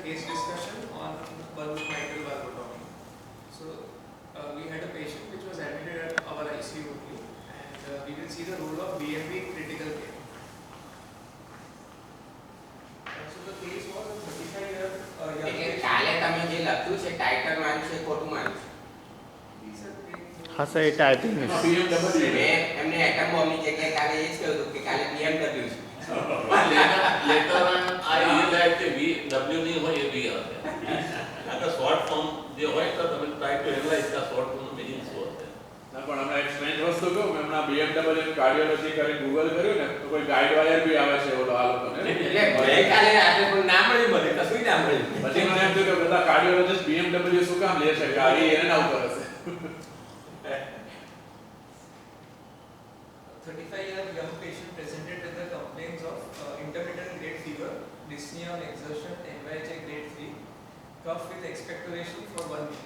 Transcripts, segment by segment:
case discussion on bulk mitral valvotomy. So we had a patient which was admitted at our ICU only, and we will see the role of BMV in critical care. So the case was a 35-year young patient. કાલે તમે જે લખ્યું છે title માર્યું છે ખોટું માર્યું છે. હા સર એ ટાઈપિંગ એમને એટમ બોમ્બની જગ્યાએ કાલે એ જ કહ્યું હતું કે કાલે BMW છે. લેટર આઈ રિયલાઇઝ કે વી ડબલ્યુ ની હોય એ બી હશે. આ શોર્ટ ફોર્મ જે હોય તો તમે ટ્રાય ટુ એનાલાઇઝ કા શોર્ટ ફોર્મ નો મીનિંગ શું હશે. ના પણ હમણાં એક સ્ટ્રેન્જ વસ્તુ કહું મેં હમણાં BMW કાર્ડિયોલોજી કરીને ગૂગલ કર્યું ને તો કોઈ ગાઈડ વાયર બી આવે છે ઓલો આ લોકોને એટલે ગઈકાલે રાત્રે કોઈ ના મળ્યું મને કશું ના મળ્યું. પછી મને એમ થયું કે બધા કાર્ડિયોલોજીસ્ટ BMW શું કામ લે છે કે આ એને ના ઉપર હશે. 35-year young patient presented with the complaints of intermittent grade fever, dyspnea on exertion, NYHA grade 3, cough with expectoration for 1 week.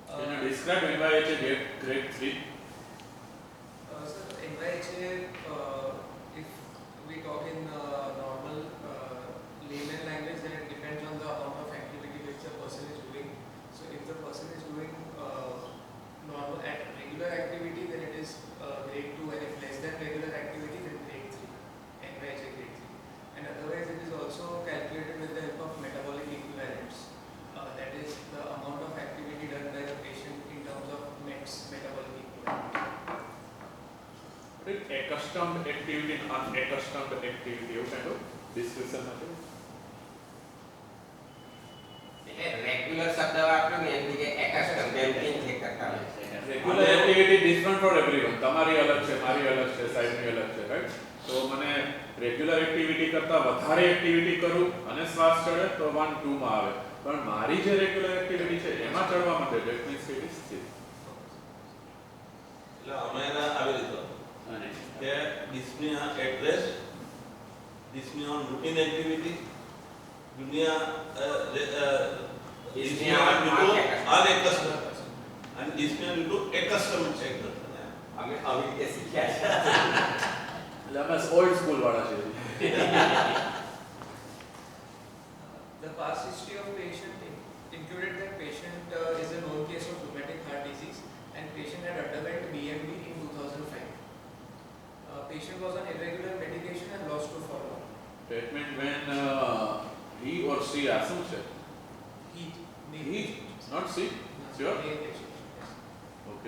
Can you describe NYHA grade 3? Sir, NYHA, if we talk in normal layman language, then it depends on the amount of activity which the person is doing. So if the person is doing normal at regular activity, then it is grade 2, and if less than regular activity, then grade 3, NYHA grade 3. And otherwise, it is also calculated with the help of metabolic equivalents. That is the amount of activity done by the patient in terms of METs, metabolic equivalent. Accustomed activity and unaccustomed activity, એવું kind of description હતું. Regular શબ્દ વાપર્યો ને એની જગ્યાએ એકાસ્ટમ banking check કરતા હોય. Regular activity different four everyone. તમારી અલગ છે, મારી અલગ છે, સાહેબની અલગ છે, રાઈટ? તો મને રેગ્યુલર એક્ટિવિટી કરતા વધારે એક્ટિવિટી કરું અને શ્વાસ ચડે તો 1 2 માં આવે. પણ મારી જે રેગ્યુલર એક્ટિવિટી છે એમાં ચડવા માટે ધેટ મીન્સ ઇટ ઇઝ 3. એટલે અમે એના આવી રીતે કે dyspnoea at rest, dyspnoea on routine activity, dyspnoea due to unaccustomed and dyspnoea due to accustomed check કરતા. અમે આવી રીતે શીખ્યા છે. એટલે અમે ઓલ્ડ સ્કૂલ વાળા છે. The past history of patient included that patient is a known case of rheumatic heart disease, and patient had underwent BMV in 2005. Patient was on irregular medication and lost to follow-up. That means when he or she આ શું છે? He, not she? Sure? Okay,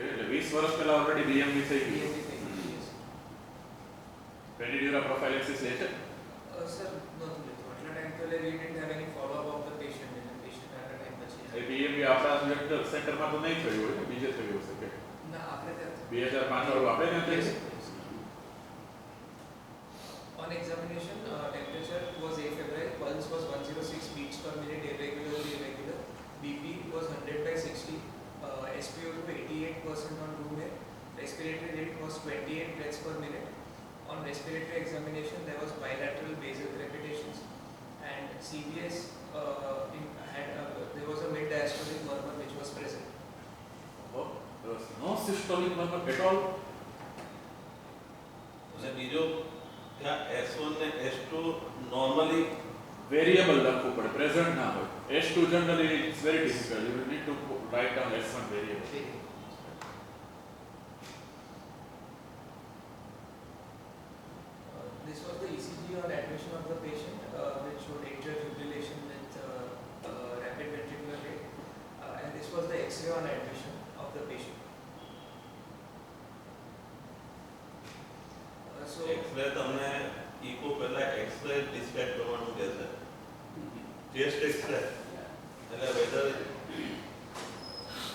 એટલે 20 વર્ષ પહેલા already BMV થઈ ગયું. Peridura prophylaxis લે છે? Sir, નહોતું લેતું. આટલા ટાઈમ પહેલા we didn't have any follow-up of the patient, and patient આટલા ટાઈમ પછી એ BMV આપણા સેન્ટરમાં તો નહીં થયું હોય ને, બીજે થયું હશે કે? ના, આપણે ત્યાં 2005 વાળું આપણે ત્યાં થયું છે? On examination, temperature was afebrile, pulse was 106 beats per minute, irregularly irregular. BP was 100/60, SpO2 88% on room air, respiratory rate was 28 breaths per minute. On respiratory examination, there was bilateral basal crepitations, and CVS there was a mid-diastolic murmur which was present. Oh, there was no systolic murmur at all. અને બીજો કે S1 ને S2 normally variable લખવું પડે, present ના હોય. S2 generally it's very difficult. You need to write down S1 variable. This was the ECG on admission of the patient, which showed atrial fibrillation with rapid ventricular rate, and this was the X-ray on admission of the patient. So X-ray તમને echo પહેલા X-ray describe કરવાનું કહેશે. Chest X-ray એટલે whether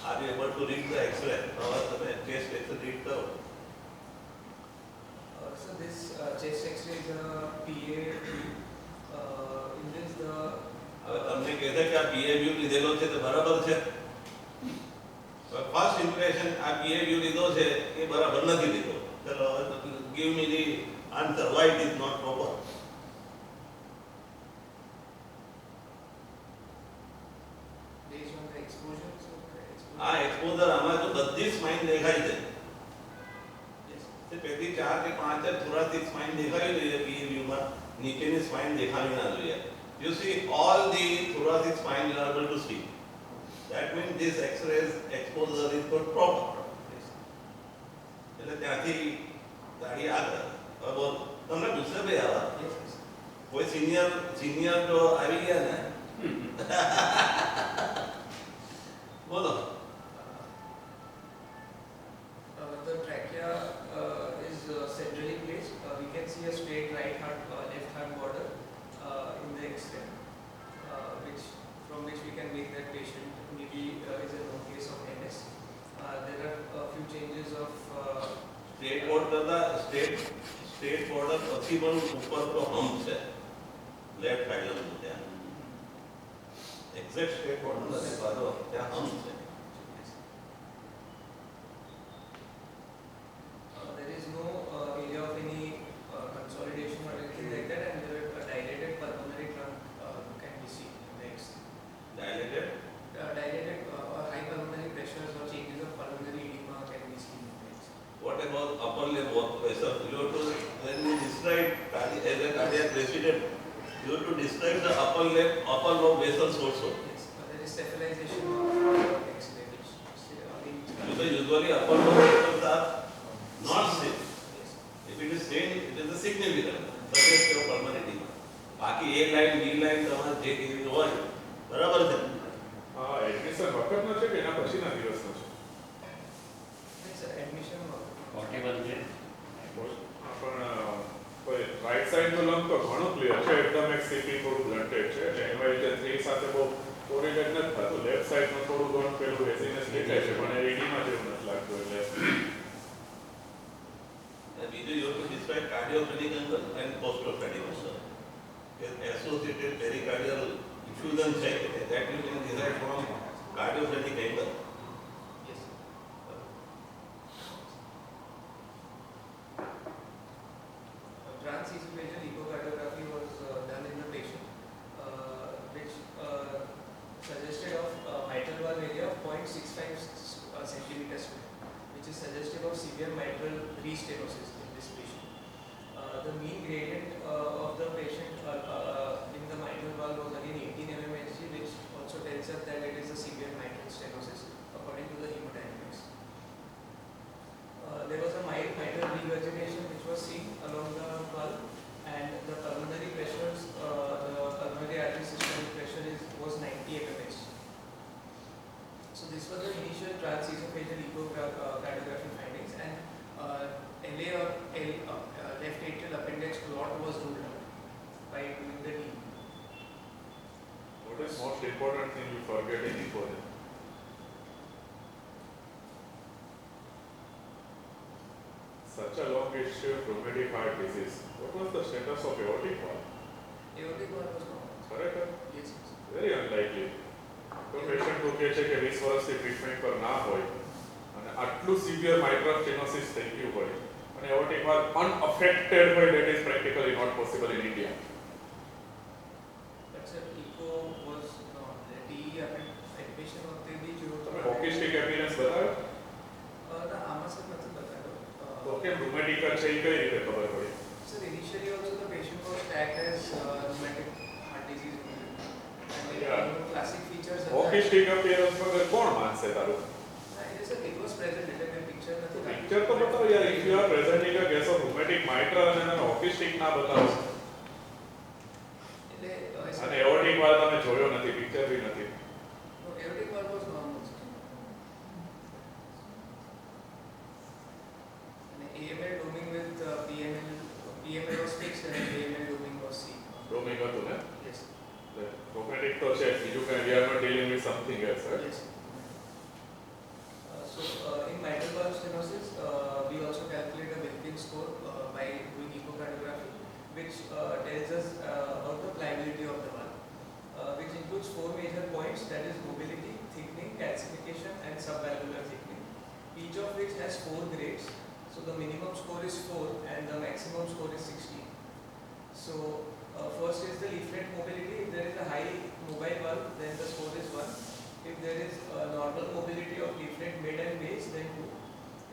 are you able to read the X-ray. હવે તમે chest X-ray read કરો. So this chest X-ray is a PA. In this the હવે તમને કહેશે કે આ પીએવ્યુ લીધેલો છે તો બરાબર છે. ફર્સ્ટ ઇમ્પ્રેશન આ પીએવ્યુ લીધો છે એ બરાબર નથી લીધો. ચલો give me the answer why it is not proper. based on the exposure. So આ એક્સપોઝર આમાં તો બધી સ્માઇન દેખાય છે. yes. તે પહેલી 4 કે 5 થોરાસિક સ્માઇન દેખાવી જોઈએ પીએવ્યુમાં, નીચેની સ્માઇન દેખાવી ના જોઈએ. You see all the thoracic spine you are able to see. That means this X-rays exposure is not proper. એટલે ત્યાંથી ગાડી આગળ હવે બોલ તમને પૂછે ભાઈ આવા કોઈ સિનિયર તો આવી ગયા ને બોલો. The trachea is centrally placed. We can see a straight right heart, left heart border in the X-ray, from which we can make that patient maybe is a no case of MS. There are a few changes of state border પછી પણ ઉપર તો હમ છે left side ત્યાં exact state border નથી પાછો ત્યાં હમ છે. There is no area of any consolidation or anything like that, and there are dilated pulmonary trunk can be seen in the X-ray. Dilated High pulmonary pressures or changes of pulmonary edema can be seen in the X-ray. what about upper limb vessel? You have to, when you describe as a cardiac resident, you have to describe the upper lobe vessels also. Yes, there is cephalization of X-ray, which Because usually upper lobe vessels are not same. yes. If it is same, it is a significant. Suggest your pulmonary edema. બાકી A line, B line તમારે જે કેવી હોય બરાબર છે. Admission વખતનો છે કે એના પછીના દિવસનો છે? It's admission of પોર્ટેબલ છે. પણ કોઈ રાઈટ સાઈડનો લંબ તો ઘણો ક્લિયર છે, એકદમ એક સીપી થોડું બ્લન્ટેડ છે એટલે એનવાય જે 3 સાથે બહુ કોરિલેટ નથી થતું. લેફ્ટ સાઈડનો થોડું ઘણું પેલું હેઝીનેસ દેખાય છે પણ એ એડીમાં જેવું નથી લાગતું. એટલે And we you have to describe cardiophrenic angle and postophrenic angle. Associated pericardial effusion check that you can decide from cardiophrenic angle. yes. Transesophageal echocardiography was done in the patient, which suggested of mitral valve area of 0.65 centimeters square, which is suggestive of severe mitral restenosis in this patient. The mean gradient of the patient in the mitral valve was again 18 mmHg, which also tells us that it is a severe mitral stenosis according to the hemodynamics. There was a mild mitral regurgitation which was seen along the valve, and the pulmonary pressures, the pulmonary artery systolic pressure was 90 mmHg. So this was the initial transesophageal echocardiography findings, and LA or left atrial appendix clot was ruled out by doing the DE. what is most important thing you forget in echo then? Such a long history of rheumatic heart disease. What was the status of aortic valve? Aortic valve was normal. ખરેખર Yes, yes. Very અનલાઇકલી. તો patient તો કહે છે કે 20 વર્ષથી treatment પર ના હોય અને આટલું સિવિયર માઇટ્રલ સ્ટેનોસિસ થઈ ગયું હોય અને એઓર્ટિક વાલ્વ અનઅફેક્ટેડ હોય, that is practically not possible in India. But sir, echo was not. The DE admission વખતે બી જો તમે હોકિસ્ટિક એપિયરન્સ બતાવ્યો ના આમાં સર નથી બતાવ્યો. તો કેમ રૂમેટિક છે એ કઈ રીતે ખબર પડી? Sir, initially also the patient was tagged as rheumatic heart disease only. And Yeah. classic features of hockey stick appearance વગર કોણ માનશે તારું? yes, sir, it was present એટલે મેં picture નથી કાઢી. પિક્ચર તો બતાવો યાર. If you are presenting a case of rheumatic mitral અને તમે હોકિસ્ટિક ના બતાવો એટલે અને એઓર્ટિક વાલ્વ તમે જોયો નથી, પિક્ચર બી નથી. no, aortic valve was normal, sir. And AML dooming with PML was fixed and AML dooming was seen. Roaming હતું ને? Yes. રોમેટિક તો છે, બીજું કઈ we are not dealing with something else, right? Yes. So in mitral valve stenosis, we also calculate a Wilkins score by doing echocardiography, which tells us about the pliability of the valve, which includes 4 major points, that is mobility, thickening, calcification, and subvalvular thickening, each of which has 4 grades. So the minimum score is 4 and the maximum score is 16. So first is the leaflet mobility. If there is a high mobile valve, then the score is 1. If there is a normal mobility of leaflet mid and base, then 2.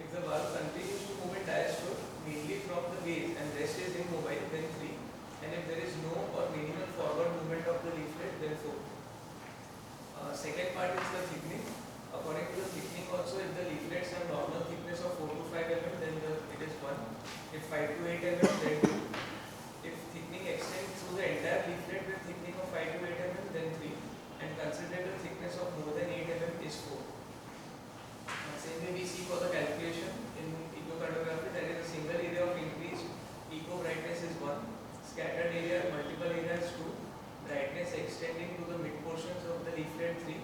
If the valve continues to move in diastole, mainly from the base, and rest is immobile, then 3. And if there is no or minimal forward movement of the leaflet, then 4. Second part is the thickening. According to the thickening also, if the leaflets have normal thickness of 4 to 5 mm, then it is 1. If 5 to 8 mm, then 2. If thickening extends through the entire leaflet with thickening of 5 to 8 mm, then 3. And consider the thickness of more than 8 mm is 4. Same way we see for the calculation in echocartography, that is a single area of increased echo brightness is 1, scattered area multiple areas 2, brightness extending to the mid portions of the leaflet 3,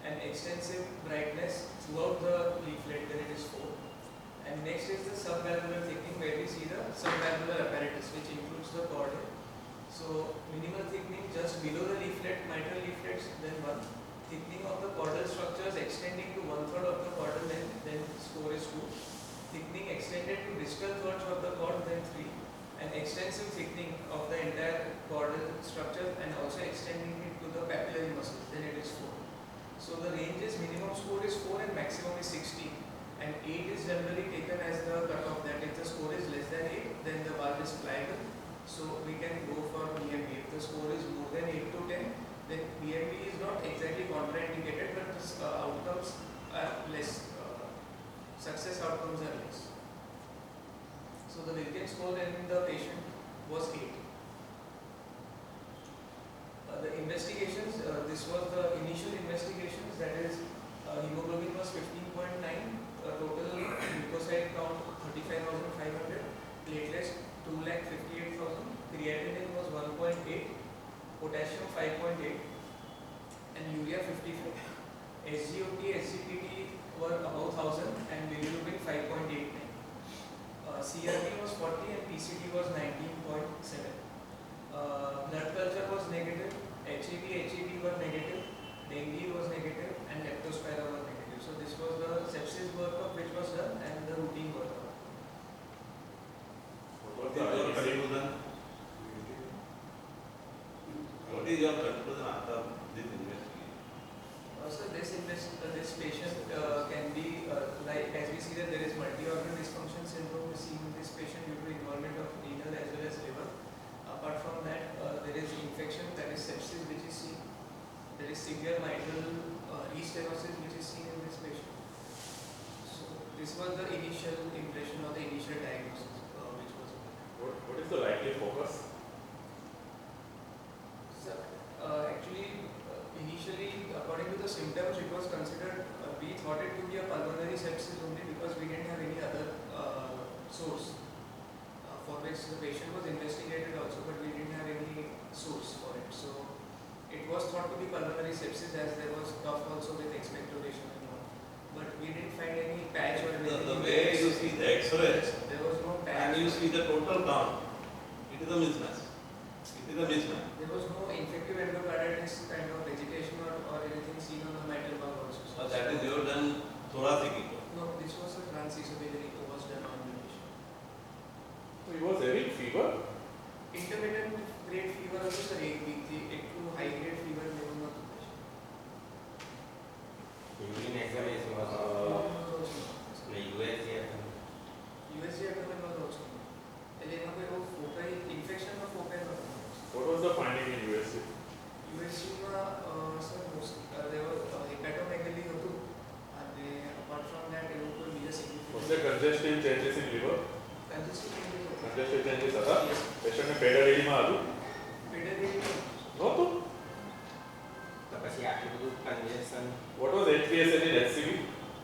and extensive brightness throughout the leaflet, then it is 4. And next is the subvalvular thickening, where we see the subvalvular apparatus, which includes the chordate. So minimal thickening just below the leaflet, mitral leaflets, then 1. Thickening of the caudal structures extending to 1/3 of the caudal length, then score is 2. Thickening extended to distal thirds of the cord, then 3. And extensive thickening of the entire caudal structure and also extending it to the papillary muscles, then it is 4. So the range is minimum score is 4 and maximum is 16. And 8 is generally taken as the cutoff, that if the score is less than 8, then the valve is pliable. So we can go for BMB. If the score is more than 8 to 10, then BMB is not exactly contraindicated, but the outcomes are less, success outcomes are less. So the Wilkins score in the patient was 8. The investigations, this was the initial investigations, that is hemoglobin was 15.9, total leukocyte count 35,500, platelets 2,58,000, creatinine was 1.8, potassium 5.8, and urea 54. SGOT, SGPT were above 1,000 and bilirubin 5.89. CRP was 40 and PCT was 19.7. Blood culture was negative, HIV, HEV were negative, dengue was negative, and leptospira was negative. So this was the sepsis workup which was done and the routine workup. What is your conclusion? What is your conclusion after this investigation? So this patient can be like, as we see that there is multi-organ dysfunction syndrome seen in this patient due to involvement of renal as well as liver. Apart from that, there is infection, that is sepsis, which is seen. There is severe mitral restenosis which is seen in this patient. So this was the initial impression or the initial diagnosis which was. What is the likely focus? So, actually, initially, according to the symptoms, it was considered, we thought it to be a pulmonary sepsis only because we didn't have any other source for which the patient was investigated also, but we didn't have any source for it. So it was thought to be pulmonary sepsis, as there was cough also with expectoration and all. But we didn't find any patch or anything. The way you see the X-ray, there was no patch. and you see the total count, it is a mismatch. It is a mismatch. There was no infective endocarditis kind of vegetation or anything seen on the mitral valve also. So that is your done thoracic echo. No, this was a transesophageal echo was done on the patient. So he was having fever. Intermittent grade fever also, sir, 8 week थी, एक to high grade fever level में तो patient. Urine examination was USG abdomen was also. એટલે એમાં કોઈ ફોકાઈ infection માં ફોકાઈ નહોતું. What was the finding in USC? USG માં સર there was hepatomegaly હતું અને apart from that એવું કોઈ બીજા Was there significant congestive changes in liver? congestive changes હતું. Congestive changes હતા? Patient ને પેડલ એડીમાં હતું? Pediatric નહોતું? તો પછી આટલું બધું congestion. What was HPSN in HCV?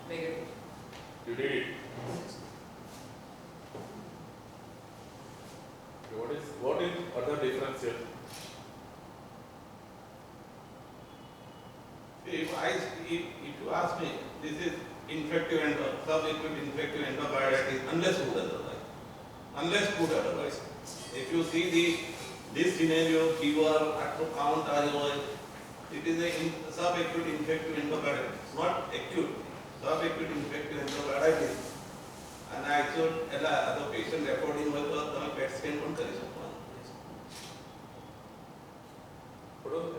negative. You did it. What is other difference here? If you ask me, this is infective subacute infective endocarditis, unless proved otherwise. Unless proved otherwise. If you see this scenario, fever, acute count, it is a subacute infective endocarditis, not acute. Subacute infective endocarditis. And I should the patient recording with the PET scan પણ કરી શકો.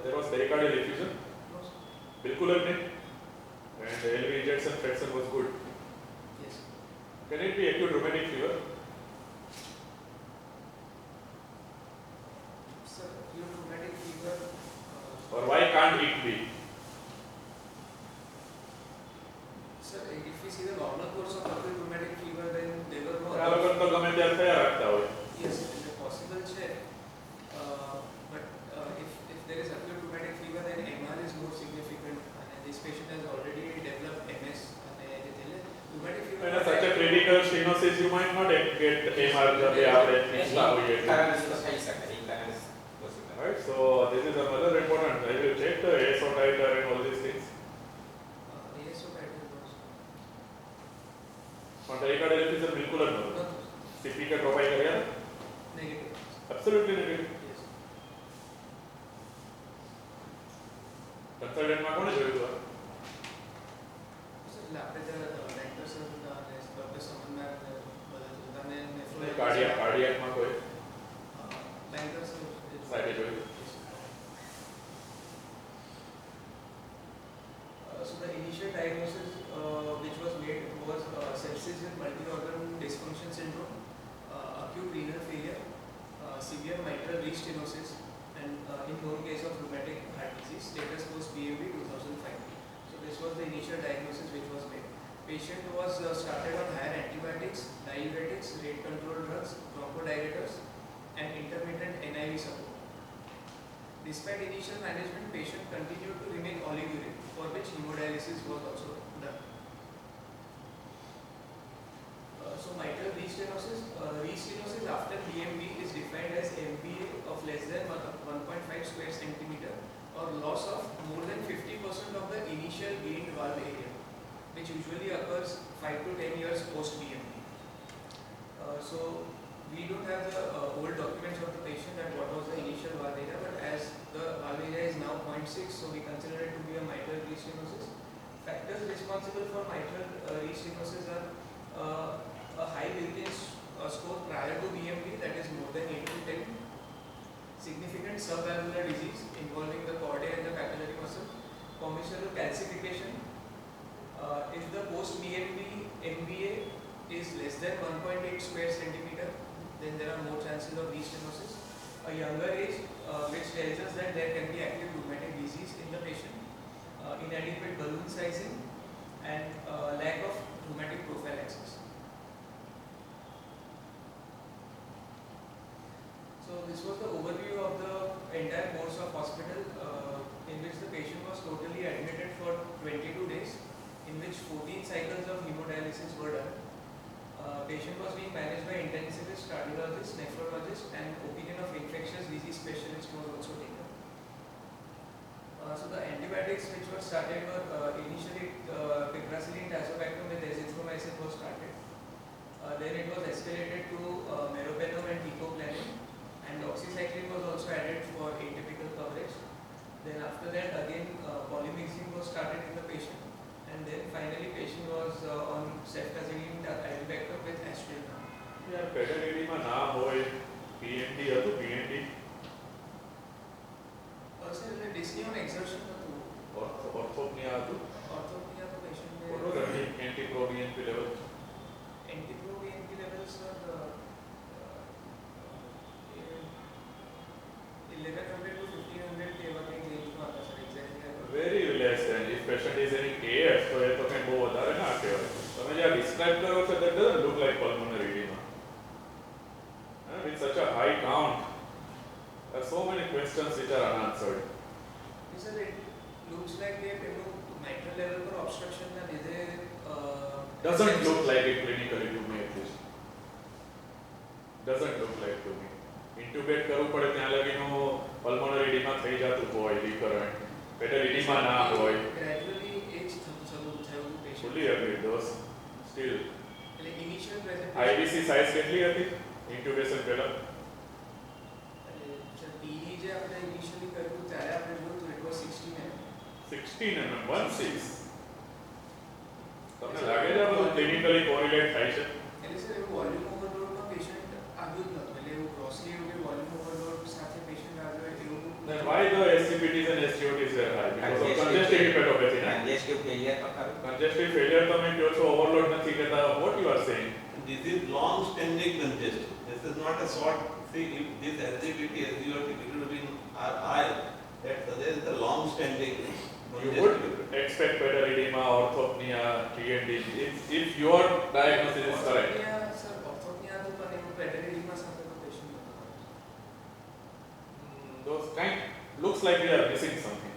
There was pericardial effusion? No, sir. Bilkul જ નહીં? And LV ejection fraction was good. Yes. Can it be acute rheumatic fever? Sir, acute rheumatic can't it be? Sir, if we see the normal course of acute rheumatic fever, then there were no આ વખત તો ગમે ત્યારે થયા રાખતા હોય. yes, it is possible check. But if there is acute rheumatic fever, then MR is more significant. And this patient has already developed MS. And rheumatic fever. And such a critical stenosis, you might not get MR जब આપણે ઈચ્છતા હોઈએ. Occurrence તો થઈ શકે, recurrence possible. Right, so this is another important. Have you checked the ASO titer and all these things? Yes, so that is also. પણ ટેલિકાર્ડિયોગ્રાફી બિલકુલ જ નહોતું. CP કે પ્રોવાઈડ કર્યા? Negative. Absolutely negative. Yes. કન્સલ્ટન્ટમાં કોણે જોયું હતું? Sir, આપણે ડાક્ટર સર ડોક્ટર સમન્વય બધા જોતાને કાર્ડિયાકમાં કોઈ ડાક્ટર સર સાઈડે જોયું? So the initial diagnosis which was made was sepsis with multi-organ dysfunction syndrome, acute renal failure, severe mitral restenosis, and in known case of rheumatic heart disease, status post PMV 2005. So this was the initial diagnosis which was made. Patient was started on higher antibiotics, diuretics, rate control drugs, bronchodilators, and intermittent NIV support. Despite initial management, patient continued to remain oliguria, for which hemodialysis was also done. So mitral restenosis, restenosis after BMV is defined as MPA of less than 1.5 square centimeter or loss of more than 50% of the initial gained valve area, which usually occurs 5 to 10 years post BMV. So we don't have the old documents of the patient and what was the initial valve area, but as the valve area is now 0.6, so we consider it to be a mitral restenosis. Factors responsible for mitral restenosis are a high Wilkins score prior to BMV, that is more than 8 to 10, significant subvalvular disease involving the chordae and the capillary muscle, commissural calcification. If the post BMV MVA is less than 1.8 square centimeter, then there are more chances of restenosis. A younger age, which tells us that there can be active rheumatic disease in the patient, inadequate balloon sizing, and lack of rheumatic prophylaxis. So this was the overview of the entire course of hospital, in which the patient was totally admitted for 22 days, in which 14 cycles of hemodialysis were done. Patient was being managed by intensivist, cardiologist, nephrologist, and opinion of infectious disease specialist was also taken. So the antibiotics which were started were initially piperacillin tazobactam with azithromycin was started. Then it was escalated to meropenem and teicoplanin, and doxycycline was also added for atypical coverage. Then after that again polymyxin was started in the patient. And then finally patient was on ceftazidime tazobactam with aspirin. યાર પેટેલિટીમાં ના હોય PND હતું PND Sir, the dyspnea on exertion હતું. ઓર્થોપનિયા હતું. Orthopnea to patient में what was the anti-pro BNP level? anti-pro BNP levels were 1100 to 1500 के वक्त range में आता sir exactly. Very less, and if patient is any AF તો એ તો કંઈ બહુ વધારે ના કહેવાય. તમે જે describe કરો છો that doesn't look like pulmonary edema. With such a high count, there are so many questions which are unanswered. Sir, it looks like they mitral level पर obstruction ना दे Doesn't look like it clinically to me at least. Doesn't look like to me. Intubate કરવું પડે ત્યાં લગીનું pulmonary edema થઈ જતું હોય recurrent. Better edema ના હોય. gradually age થયું patient. Fully agree those. Still. એટલે initial presentation IVC size કેટલી હતી intubation પહેલા? સર ટીઈ જે આપણે initially કર્યું ત્યારે આપણે જોયું તો it was 16 mm. 16 mm 16. તમને લાગે છે આ બધું ક્લિનિકલી કોરિલેટ થાય છે? એટલે સર એવું વોલ્યુમ ઓવરલોડમાં પેશન્ટ આવ્યું જ નહોતું એટલે એવું ગ્રોસલી એવું કે વોલ્યુમ ઓવરલોડ સાથે પેશન્ટ આવ્યો એવું. Then why the SCPTs and STOTs were high? Because of congestive hepatopathy, right? Congestive failure તો ખરું. Congestive failure તમે કહો છો overload નથી કહેતા. What you are saying? This is long standing congestion. This is not a short. See, if this SGPT, SGOT, bilirubin are high, that suggests the long long-standing You would expect better edema, orthopnea, TND if your diagnosis is correct. Orthopnea, sir, orthopnea તો પણ એવું better edema સાથે તો patient નતો. Those kind looks like they are missing something.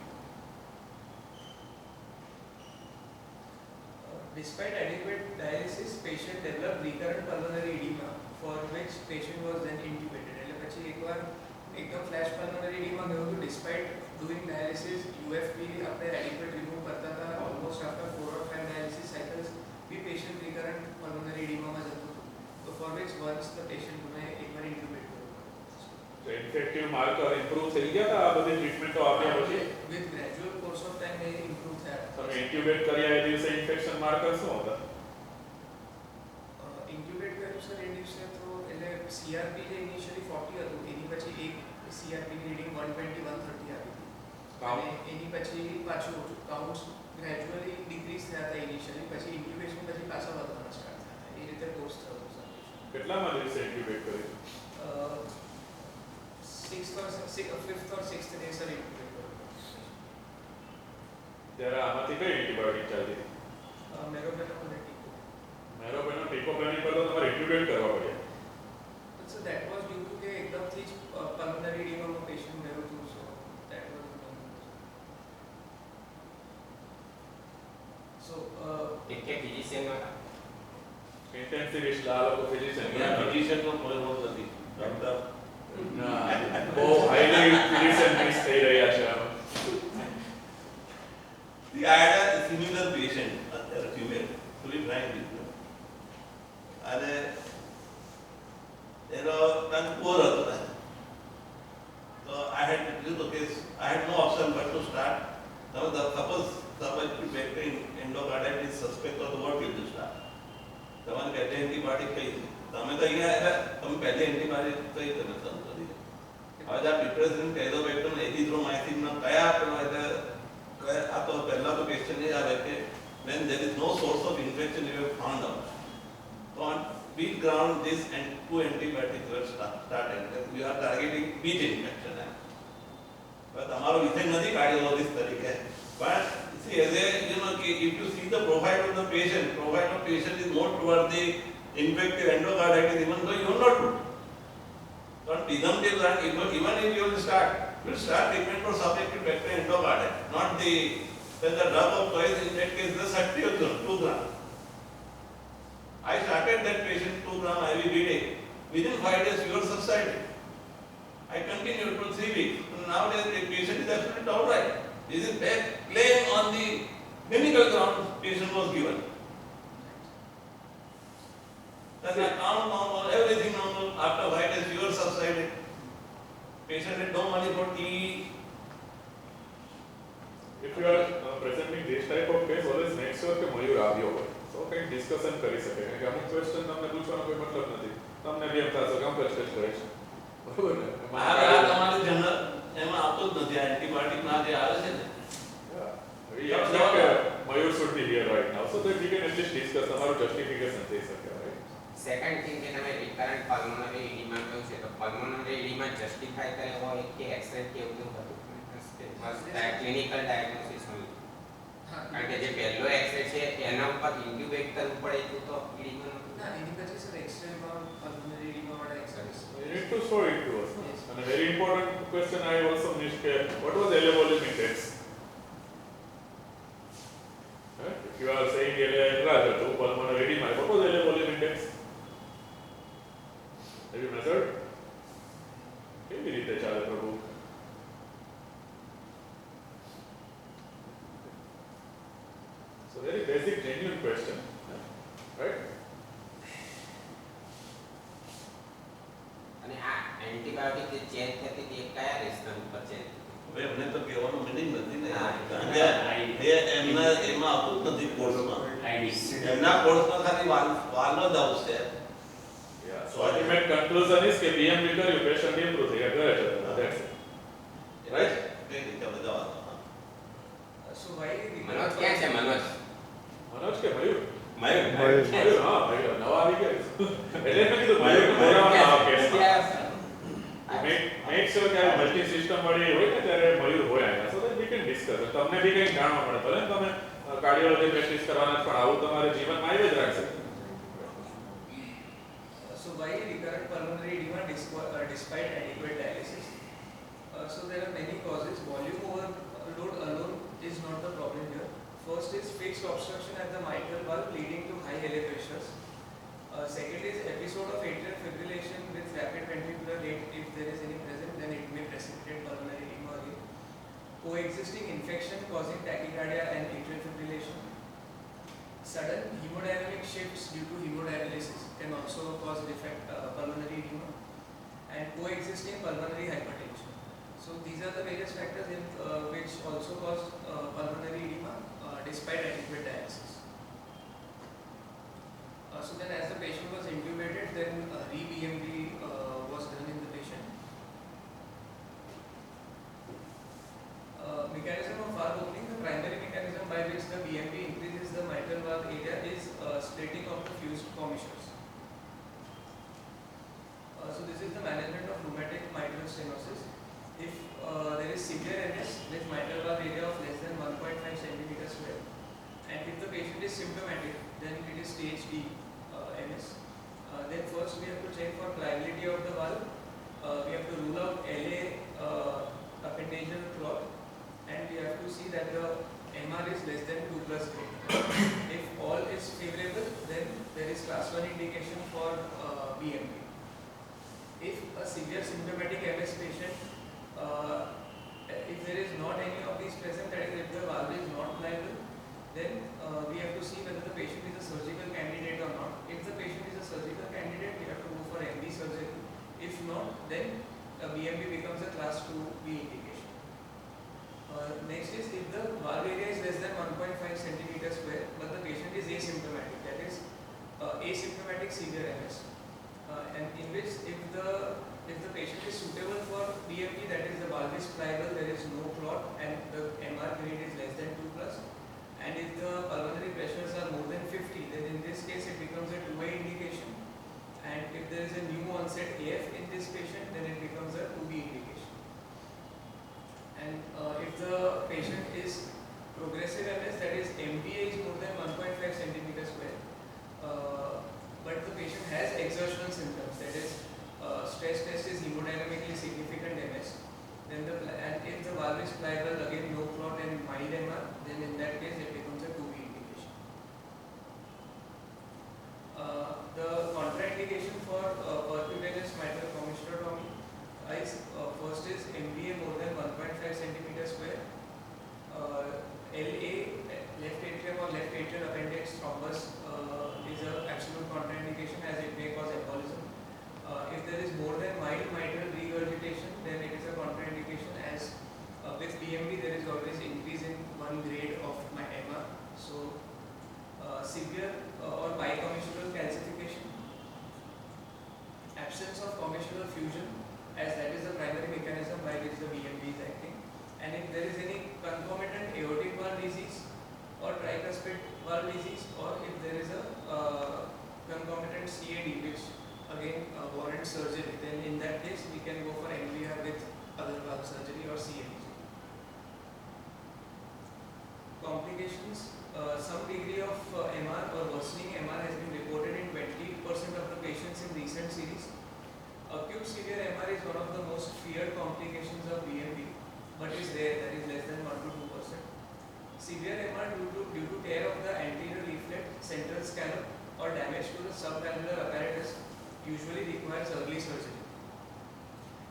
Despite adequate dialysis, patient developed recurrent pulmonary edema for which patient was then intubated. એટલે પછી એકવાર એકદમ ફ્લેશ pulmonary edema ગયું હતું despite doing dialysis, UFP આપણે adequate remove કરતા હતા almost after 4 or 5 dialysis cycles we patient recurrent pulmonary edema માં જતું હતું. So for which once the patient ને એકવાર intubate કર્યું. So infective marker improve થઈ ગયા હતા આ બધી ટ્રીટમેન્ટો આપ્યા પછી With gradual course of time they improve થયા. તમે ઇન્ટ્યુબેટ કર્યા એ દિવસે ઇન્ફેક્શન માર્કર શું હતા? ઇન્ક્યુબેટ કર્યું સર એ દિવસે તો એટલે સીઆરપી જે ઇનિશિયલી 40 હતું એની પછી એક સીઆરપી ની રીડિંગ 120 130 આવી હતી અને એની પછી પાછું કાઉન્ટ્સ ગ્રેજ્યુઅલી ડિક્રીઝ થયા હતા ઇનિશિયલી પછી ઇન્ક્યુબેશન પછી પાછા વધવાના સ્ટાર્ટ થયા હતા એ રીતે કોર્સ થયો સર. કેટલામાં દિવસે ઇન્ટ્યુબેટ કર્યું? 5th or 6th day sir ઇન્ક્યુબેટ કર્યું. ત્યારે આમાંથી કઈ એન્ટીબાયોટિક ચાલતી હતી? મેરોપેનમ અને ટીકો. મેરોપેનમ ટીકોપ્લાનિક પર તો તમારે ઇન્ટ્યુબેટ કરવા પડ્યા. So that was due to કે એકદમથી જ pulmonary edema માં patient ગયું હતું so that was the main reason. So કે ફિઝિશિયન માં ઇન્ટેન્સિવિસ્ટ આ લોકો ફિઝિશિયન ફિઝિશિયનનો પ્રોબ્લેમ નથી ડોક્ટર બહુ હાઈલી ફિઝિશિયન મિસ થઈ રહ્યા છે આમાં. See, I had a similar patient, female, to be frank with you. અને એનો રંગ પોર હતો ને તો I had no option but to start. Now suppose bacterial endocarditis suspect or what will you start? તમારે પહેલે એન્ટીબાયોટિક કઈ છે તમે તો અહીંયા તમે પહેલે એન્ટીબાયોટિક કઈ તમે ચાલુ કરી હવે આ પિટ્રેઝિન કેઝોબેક્ટર એરિથ્રોમાઇસિન ના કયા પેલો એટલે આ તો પહેલા તો ક્વેશ્ચન એ આવે કે when there is no source of infection you have found out so on which ground this and two antibiotics were started you are targeting which infection but તમારો વિષય નથી કાર્ડિયોલોજિસ્ટ તરીકે but see as a you know if you see the profile of the patient is more toward the infective endocarditis even though you are not good but presumptive that even if you will start treatment for subjective bacterial endocarditis not the then the drug of choice in that case the ceftriaxone 2 gram I started that patient 2 gram IV daily within 5 days fever subsided I continued for 3 weeks nowadays the patient is absolutely all right this is back claim on the clinical ground patient was given then I count normal everything normal after 5 days fever subsided patient had no money for tea. If you are presenting this type of case, always make sure કે મયુર આવ્યો હોય. So કંઈક discussion કરી શકે કે અમુક question તમને પૂછવાનો કોઈ મતલબ નથી. તમને બી એમ થશે કે આમ કન્સલ્ટ કરે છે. બરોબર ને? આ તમારે જનરલ એમાં આવતો જ નથી આ એન્ટીબાયોટિક ના જે આવે છે ને. We expect Mayur should be here right now so that we can at least discuss તમારું justification થઈ શકે. સેકન્ડ થિંગ કે તમે રિકરન્ટ પલ્મોનરી એડિમા કહ્યું છે તો પલ્મોનરી એડિમા જસ્ટિફાઈ કરે હોય કે એક્સરે કે એવું હતું બસ ક્લિનિકલ ડાયગ્નોસિસ હોય કારણ કે જે પહેલો એક્સરે છે એના ઉપર ઇન્ટ્યુબેટ કરવું પડે એટલું તો એડિમા ના એની પછી સર એક્સરેમાં pulmonary edema વાળા x ray You need to show it to us. Yes. And a very important question I also missed here. What was the volume index? If you are saying LA to pulmonary edema, what was the volume index? Have you measured? કેવી રીતે ચાલે પ્રભુ? So very basic, genuine question, right? અને આ antibiotic જે change થતી હતી એ કયા રેશનલ ઉપર ચેન્જ હવે એમને તો કહેવાનો મીનિંગ નથી ને હા. કારણ કે એ એમના એમાં આવતું જ નથી કોર્સમાં એમના કોર્સમાં ખાલી વાલનો જ આવશે Yeah. So ultimate conclusion is that BM liquor your patient improve. Yeah, good. That's it. Right? કઈ રીતે બધા વાતો so why મનોજ ક્યાં છે મનોજ Manoj ke Mayur? મયુર Mayur, हाँ, Mayur. नवा આવી ગયા. એટલે મેં કીધું Mayur ને બોલાવવાના આ કેસમાં. Make sure કે આ મલ્ટી સિસ્ટમ વાળી હોય ને ત્યારે મયુર હોય અહીંયા. So that we can discuss practice કરશો તમને બી કંઈક જાણવા મળે. ભલે તમે કાર્ડિયોલોજી પ્રેક્ટિસ કરવાના પણ આવું તમારે જીવનમાં આવી જ રાખશે. So why recurrent pulmonary edema despite adequate dialysis? So there are many causes. Volume overload alone is not the problem here. First is fixed obstruction at the mitral valve leading to high LA pressures. Second is episode of atrial fibrillation with rapid ventricular rate. If there is any present, then it may precipitate pulmonary edema again. Coexisting infection causing tachycardia and atrial fibrillation. Sudden hemodynamic shifts due to hemodialysis can also cause pulmonary edema, and coexisting pulmonary hypertension. So these are the various factors which also cause pulmonary edema despite adequate dialysis. So then as the patient was intubated, then re-BMP was done in the patient. Mechanism of valve opening. The primary mechanism by which the BMP increases the mitral valve area is splitting of the fused commissures. So this is the management of rheumatic mitral stenosis. If there is severe MS with mitral valve area of less than 1.5 centimeters square, and if the patient is symptomatic, then it is stage D MS. Then first we have to check for pliability of the valve. We have to rule out LA appendageal clot, and we have to see that the MR is less than 2 plus grade. If all is favorable, then there is class 1 indication for BMP. If a severe symptomatic MS patient, if there is not any of these present, that is if the valve is not pliable, then we have to see whether the patient is a surgical candidate or not. If the patient is a surgical candidate, we have to go for MB surgery. If not, then BMP becomes a class 2B indication. Next is if the valve area is less than 1.5 centimeters square, but the patient is asymptomatic, that is asymptomatic severe MS, and in which if the patient is suitable for BMP, that is the valve is pliable, there is no clot, and the MR grade is less than 2 plus, and if the pulmonary pressures are more than 50, then in this case it becomes a 2A indication, and if there is a new onset AF in this patient, then it becomes a 2B indication. And if the patient is progressive MS, that is MPA is more than 1.5 centimeters square, but the patient has exertional symptoms, that is stress test is hemodynamically significant MS, then and if the valve is pliable, again no clot and mild MR, then in that case it becomes a 2B indication. The contraindication for percutaneous mitral commissurotomy is first is MVA more than 1.5 centimeters square, LA left atrium or left atrial appendix thrombus is an absolute contraindication as it may cause embolism. If there is more than mild mitral regurgitation, then it is a contraindication, as with BMP there is always increase in 1 grade of my MR. So severe or bicommissural calcification, absence of commissural fusion, as that is the primary mechanism by which the BMP is acting, and if there is any concomitant aortic valve disease or tricuspid valve disease, or if there is a concomitant CAD which again warrants surgery, then in that case we can go for MVR with other valve surgery or CAD. Complications, some degree of MR or worsening MR has been reported in 20% of the patients in recent series. Acute severe MR is one of the most feared complications of BMP, but is rare, that is less than 1 to 2%. Severe MR due to tear of the anterior leaflet, central scallop, or damage to the subvalvular apparatus usually requires early surgery.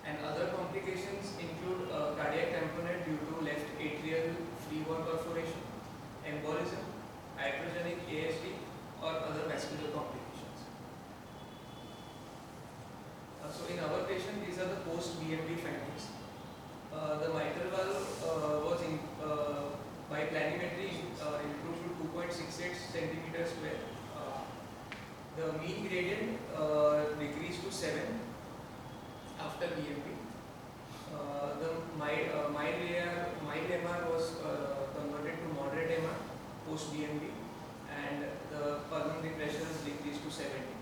And other complications include cardiac tamponade due to left atrial free wall perforation, embolism, iatrogenic ASD, or other vascular complications. So in our patient, these are the post-BMP findings. The mitral valve was by planimetry improved to 2.68 centimeters square. The mean gradient decreased to 7 after BMP. The mild MR was converted to moderate MR post BMP, and the pulmonary pressures decreased to 70.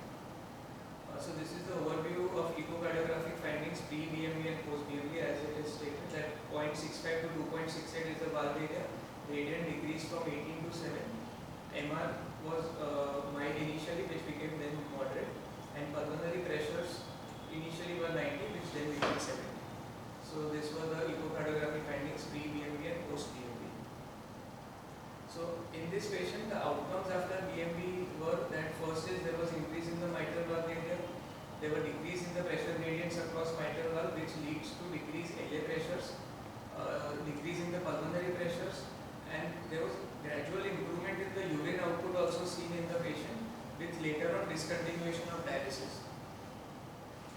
So this is the overview of echocardiographic findings pre-BMP and post-BMP, as it is stated that 0.65 to 2.68 is the valve gradient decreased from 18 to 7. MR was mild initially, which became then moderate, and pulmonary pressures initially were 90, which then became 70. So this were the echocardiography findings pre-BMB and post-BMB. So in this patient, the outcomes after BMB were that first is there was increase in the mitral valve area, there were decrease in the pressure gradients across mitral valve, which leads to decrease LA pressures, decrease in the pulmonary pressures, and there was gradual improvement in the urine output also seen in the patient, with later on discontinuation of dialysis.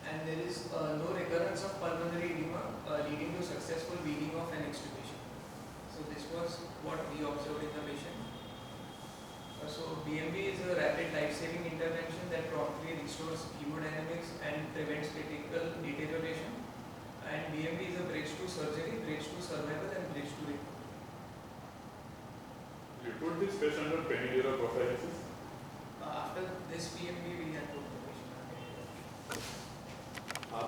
And there is no recurrence of pulmonary edema leading to successful weaning of an extubation. So this was what we observed in the patient. So BMB is a rapid life-saving intervention that promptly restores hemodynamics and prevents critical deterioration. And BMB is a bridge to surgery, bridge to survival, and bridge to recovery. You put this patient on penile prophylaxis? After this BMB, we